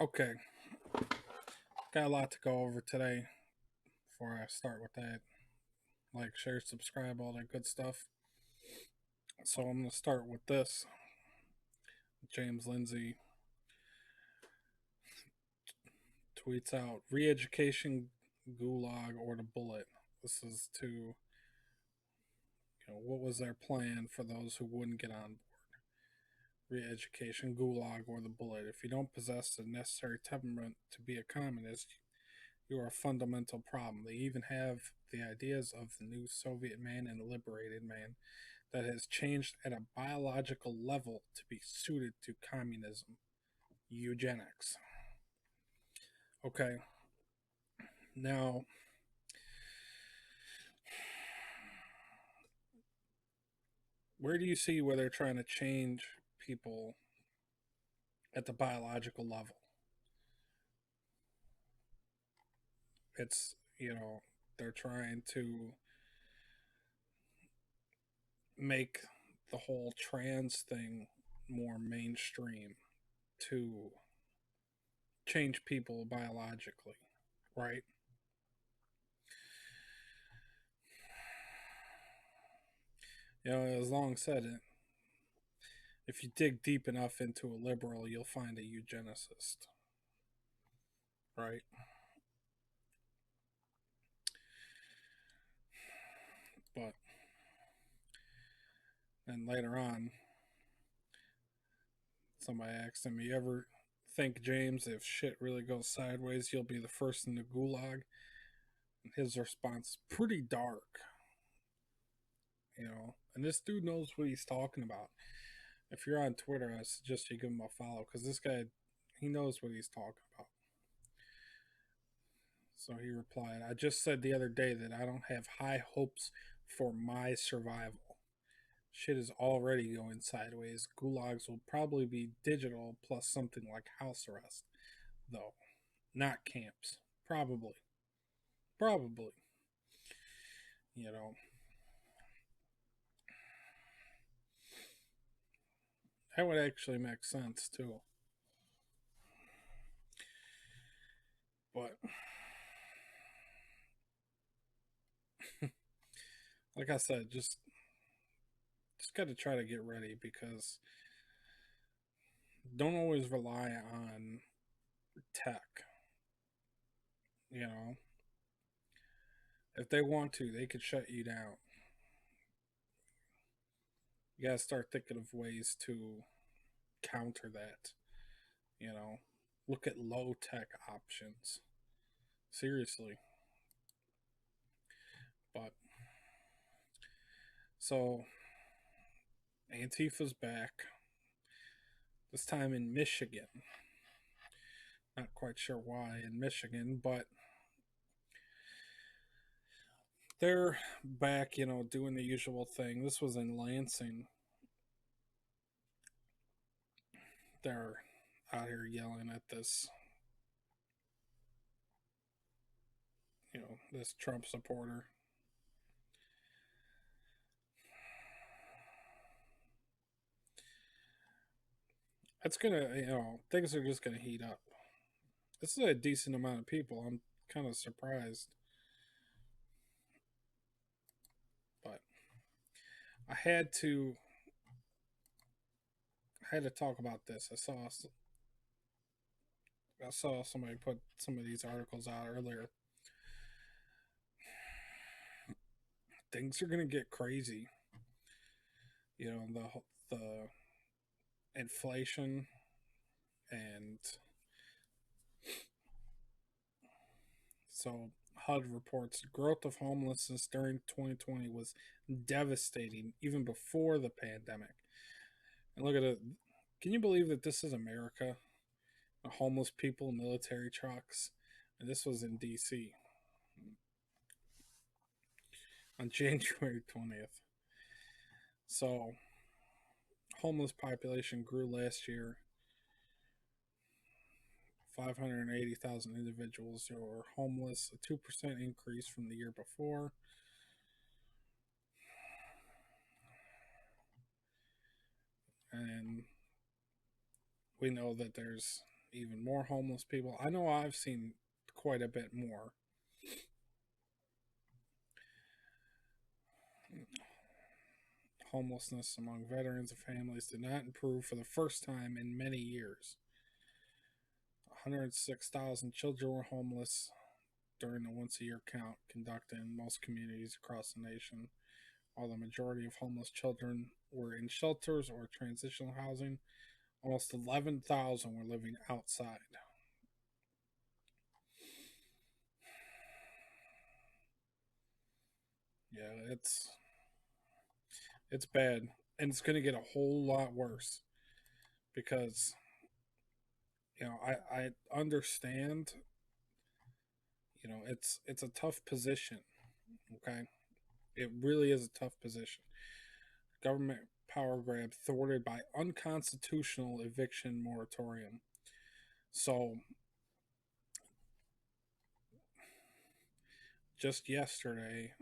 Okay, got a lot to go over today before I start with that. Like, share, subscribe, all that good stuff. So I'm going to start with this. James Lindsay tweets out re education, gulag, or the bullet. This is to, what was their plan for those who wouldn't get on board? Re education, gulag, or the bullet. If you don't possess the necessary temperament to be a communist, you are a fundamental problem. They even have the ideas of the new Soviet man and liberated man that has changed at a biological level to be suited to communism. Eugenics. Okay, now, where do you see where they're trying to change people at the biological level? It's, they're trying to make the whole trans thing more mainstream to change people biologically, right? As long said, if you dig deep enough into a liberal, you'll find a eugenicist, right? But then later on, somebody asked him, "You ever think, James, if shit really goes sideways, you'll be the first in the gulag?" And his response, pretty dark, And this dude knows what he's talking about. If you're on Twitter, I suggest you give him a follow because this guy, he knows what he's talking about. So he replied, "I just said the other day that I don't have high hopes for my survival. Shit is already going sideways. Gulags will probably be digital plus something like house arrest, though. Not camps. Probably. Probably. You know, that would actually make sense too. But like I said, just got to try to get ready because don't always rely on tech. You know, if they want to, they could shut you down. You got to start thinking of ways to counter that. You know, look at low tech options. Seriously. But so Antifa's back. This time in Michigan. Not quite sure why in Michigan, but they're back, doing the usual thing. This was in Lansing. They're out here yelling at this Trump supporter. It's gonna, things are just gonna heat up. This is a decent amount of people. I'm kind of surprised, but I had to talk about this. I saw somebody put some of these articles out earlier. Things are gonna get crazy. The inflation and so HUD reports growth of homelessness during 2020 was devastating even before the pandemic. And look at it. Can you believe that this is America? Homeless people, military trucks, and this was in D.C. on January 20th. So, homeless population grew last year. 580,000 individuals who were homeless, a 2% increase from the year before. And we know that there's, even more homeless people. I know I've seen quite a bit more. Homelessness among veterans and families did not improve for the first time in many years. 106,000 children were homeless during the once a year count conducted in most communities across the nation. While the majority of homeless children were in shelters or transitional housing, almost 11,000 were living outside. Yeah, it's bad, and it's going to get a whole lot worse because I understand. It's a tough position. Okay, it really is a tough position. Government power grab thwarted by unconstitutional eviction moratorium. So just yesterday,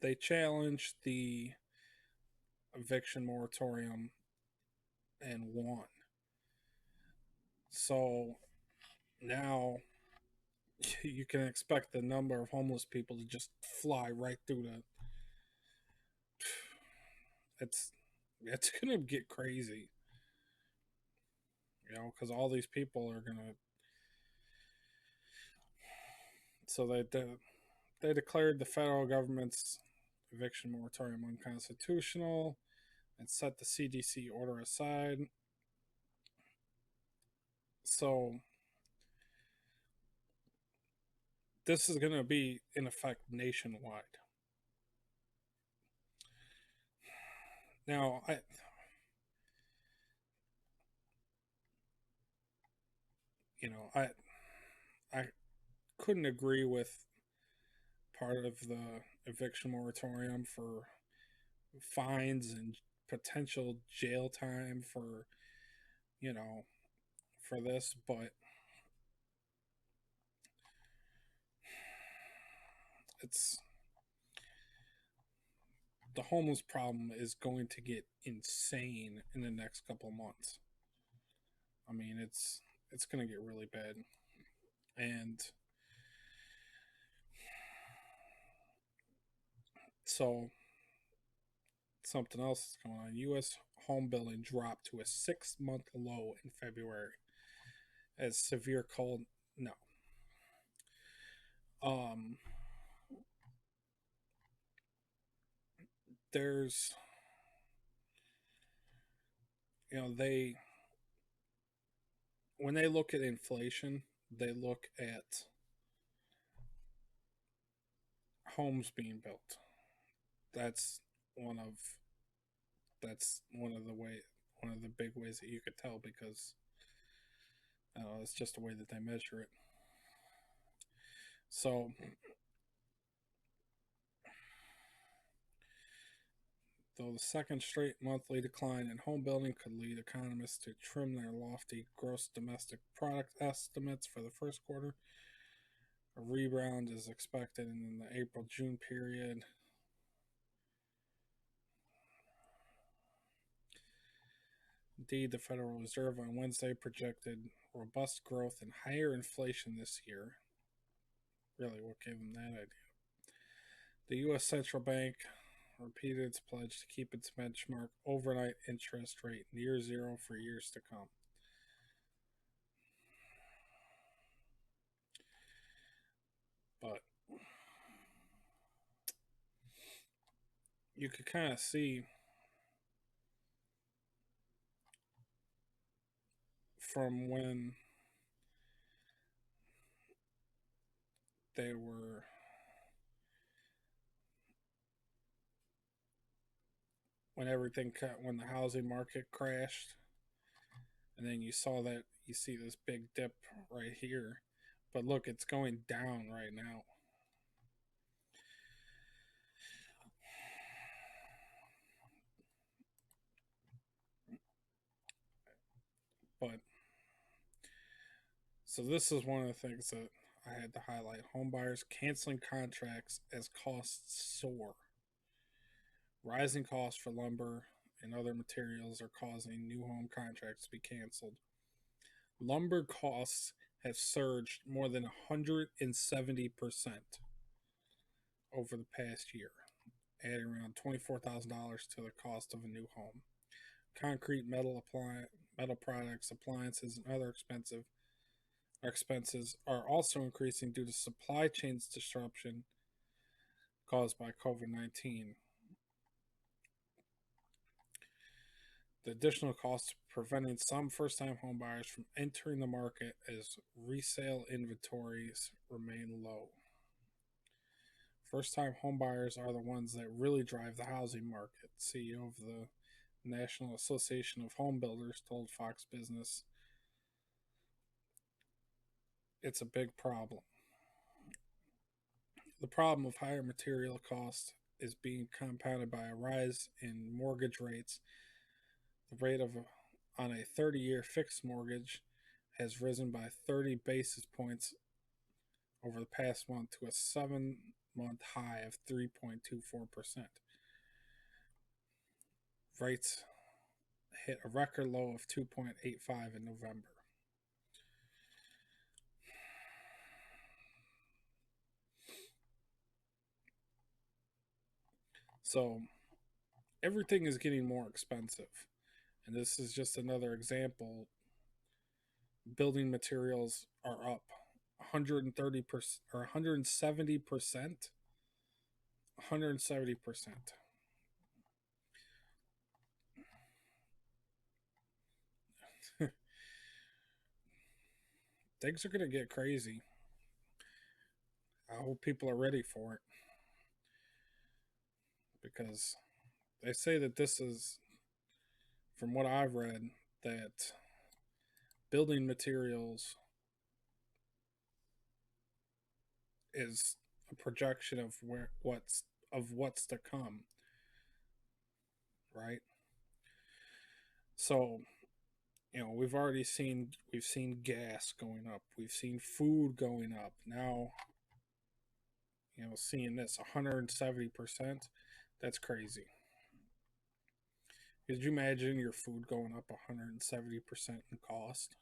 they challenged the eviction moratorium and won. So now you can expect the number of homeless people to just fly right through the. It's gonna get crazy, because all these people are gonna. So they declared the federal government's eviction moratorium unconstitutional and set the CDC order aside. So this is going to be in effect nationwide. Now, I I couldn't agree with part of the eviction moratorium for fines and potential jail time you know, for this, but it's the homeless problem is going to get insane in the next couple of months. I mean, it's going to get really bad. And so something else is going on. U.S. home building dropped to a 6-month low in February as severe cold. No. Um, there's, they, when they look at inflation, they look at homes being built. That's one of, that's one of the big ways that you could tell because it's just the way that they measure it. So though the second straight monthly decline in home building could lead economists to trim their lofty gross domestic product estimates for the first quarter, a rebound is expected in the April June period. Indeed, the Federal Reserve on Wednesday projected robust growth and higher inflation this year. Really, what gave them that idea? The U.S. Central Bank repeated its pledge to keep its benchmark overnight interest rate near zero for years to come. But you could kind of see from they were when the housing market crashed, and then you see this big dip right here, but look, it's going down right now. But so this is one of the things that I had to highlight: homebuyers canceling contracts as costs soar. Rising costs for lumber and other materials are causing new home contracts to be canceled. Lumber costs have surged more than 170% over the past year, adding around $24,000 to the cost of a new home. Concrete, metal products, appliances, and other expenses are also increasing due to supply chains disruption caused by COVID-19. The additional costs preventing some first-time homebuyers from entering the market as resale inventories remain low. First-time homebuyers are the ones that really drive the housing market. CEO of the National Association of Home Builders told Fox Business it's a big problem. The problem of higher material costs is being compounded by a rise in mortgage rates. The rate on a 30-year fixed mortgage has risen by 30 basis points over the past month to a 7-month high of 3.24%. Rates hit a record low of 2.85 in November. So everything is getting more expensive. And this is just another example. Building materials are up 130% or 170%. 170%. Things are going to get crazy. I hope people are ready for it. Because they say that this is, from what I've read, that building materials is a projection of what's to come, right? So, we've seen gas going up, we've seen food going up. Now, seeing this 170%, that's crazy. Could you imagine your food going up 170% in cost?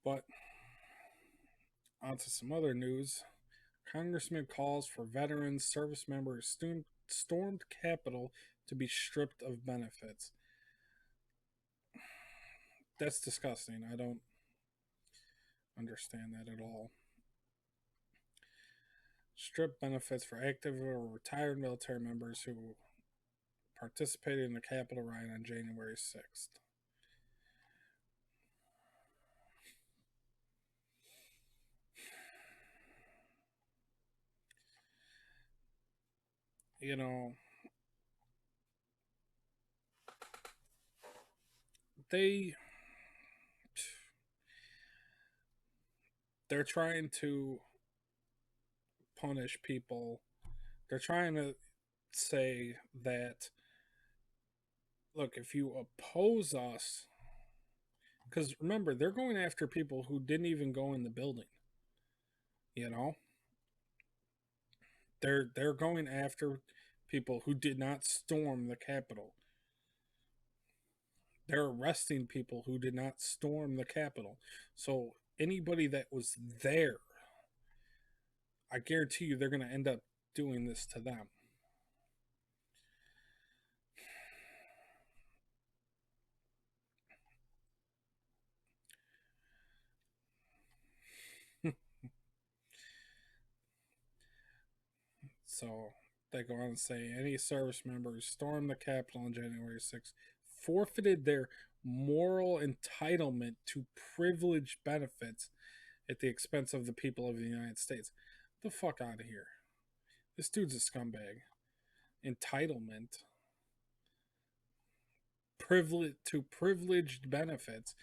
But on to some other news. Congressman calls for veterans service members stormed Capitol to be stripped of benefits. That's disgusting. I don't understand that at all. Strip benefits for active or retired military members who participated in the Capitol riot on January 6th. They're trying to punish people. They're trying to say that, look, if you oppose us, because remember, they're going after people who didn't even go in the building. They're going after people who did not storm the Capitol. They're arresting people who did not storm the Capitol. So anybody that was there, I guarantee you they're going to end up doing this to them. So they go on to say any service member who stormed the Capitol on January 6th forfeited their moral entitlement to privileged benefits at the expense of the people of the United States. Get the fuck out of here. This dude's a scumbag. Entitlement. Privileged benefits.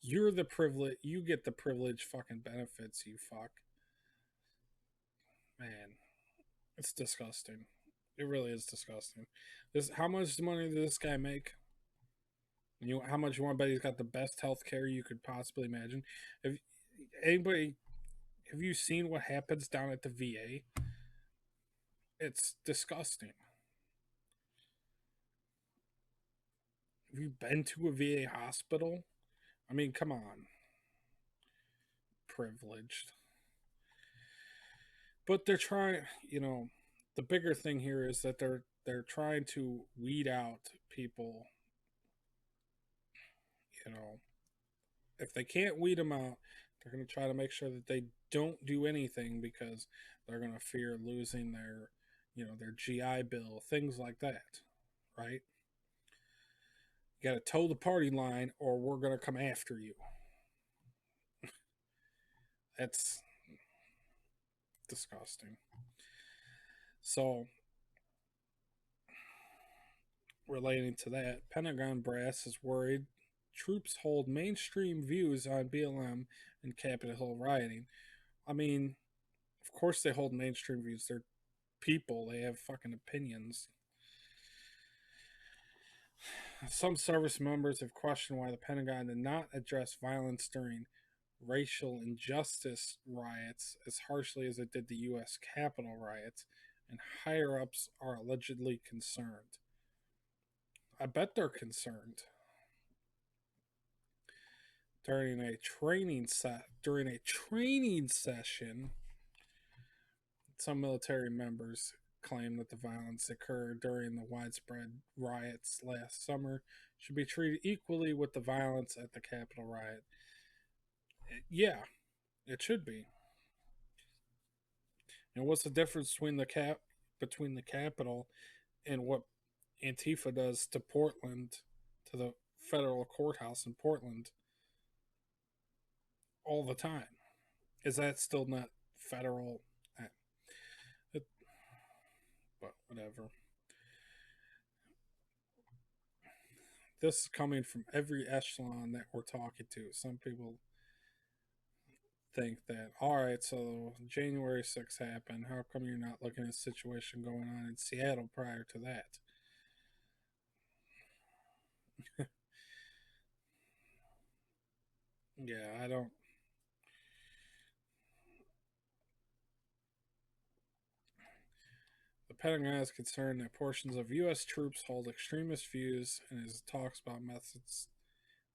You're the privilege. You get the privileged fucking benefits, you fuck. Man, it's disgusting. It really is disgusting. How much money does this guy make? How much you want to bet he's got the best health care you could possibly imagine? If anybody Have you seen what happens down at the VA? It's disgusting. Have you been to a VA hospital? I mean, come on. Privileged. But they're trying, the bigger thing here is that they're trying to weed out people, you know. If they can't weed them out, they're going to try to make sure that they don't do anything because they're going to fear losing their GI Bill, things like that, right? You got to toe the party line or we're going to come after you. That's disgusting. So, relating to that, Pentagon brass is worried troops hold mainstream views on BLM and Capitol Hill rioting. I mean, of course they hold mainstream views. They're people. They have fucking opinions. Some service members have questioned why the Pentagon did not address violence during racial injustice riots as harshly as it did the U.S. Capitol riots, and higher ups are allegedly concerned. I bet they're concerned. During a training session, some military members claim that the violence occurred during the widespread riots last summer should be treated equally with the violence at the Capitol riot. Yeah, it should be. And what's the difference between the Capitol and what Antifa does to Portland, to the federal courthouse in Portland all the time? Is that still not federal? But whatever. This is coming from every echelon that we're talking to. Some people think that, all right, so January 6th happened. How come you're not looking at a situation going on in Seattle prior to that? Yeah, I don't. The Pentagon is concerned that portions of U.S. troops hold extremist views and is talks about methods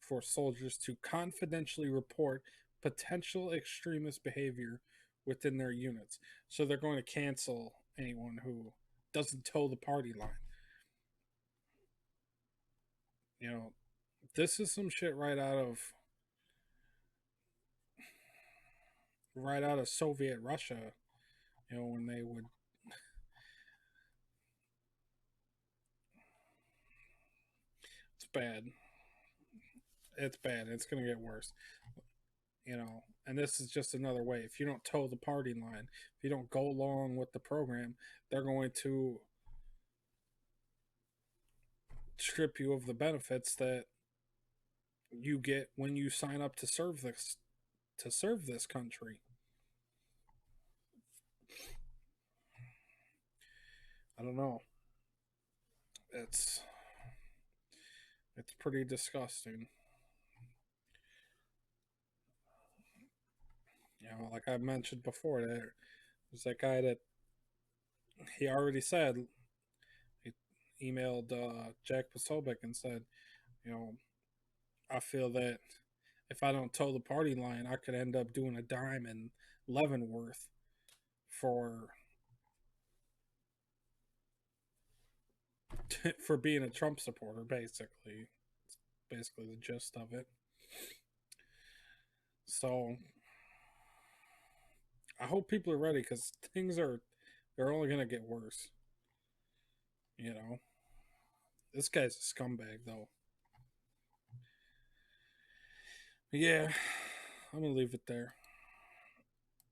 for soldiers to confidentially report potential extremist behavior within their units. So they're going to cancel anyone who doesn't toe the party line. This is some shit right out of Soviet Russia, when they would. It's bad. It's bad. It's going to get worse. And this is just another way. If you don't toe the party line, if you don't go along with the program, they're going to strip you of the benefits that you get when you sign up to serve this country. I don't know. It's pretty disgusting. Like I mentioned before, there's that guy that he already said, he emailed Jack Posobiec and said, I feel that if I don't toe the party line, I could end up doing a dime in Leavenworth for being a Trump supporter, basically. It's basically the gist of it. So I hope people are ready because they're only going to get worse. This guy's a scumbag, though. Yeah, I'm going to leave it there.